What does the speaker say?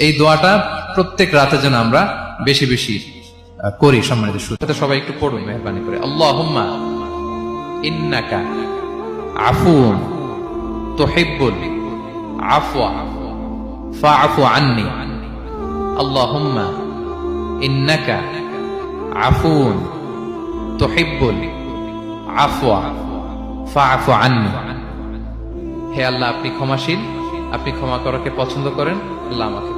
এই দোয়াটা প্রত্যেক রাতে যেন আমরা বেশি বেশি করি। সম্মানিত শ্রোতা, সবাই একটু পড়ুন মেহরবানি করে। আল্লাহুম্মা ইন্নাকা আফুউন তুহিব্বুল আফওয়া ফাআফু আন্নি। আল্লাহুম্মা ইন্নাকা আফুউন তুহিব্বুল আফওয়া ফাআফু আন্নি। হে আল্লাহ, আপনি ক্ষমাশীল, আপনি ক্ষমা করাকে পছন্দ করেন। আল্লাহ আমাকে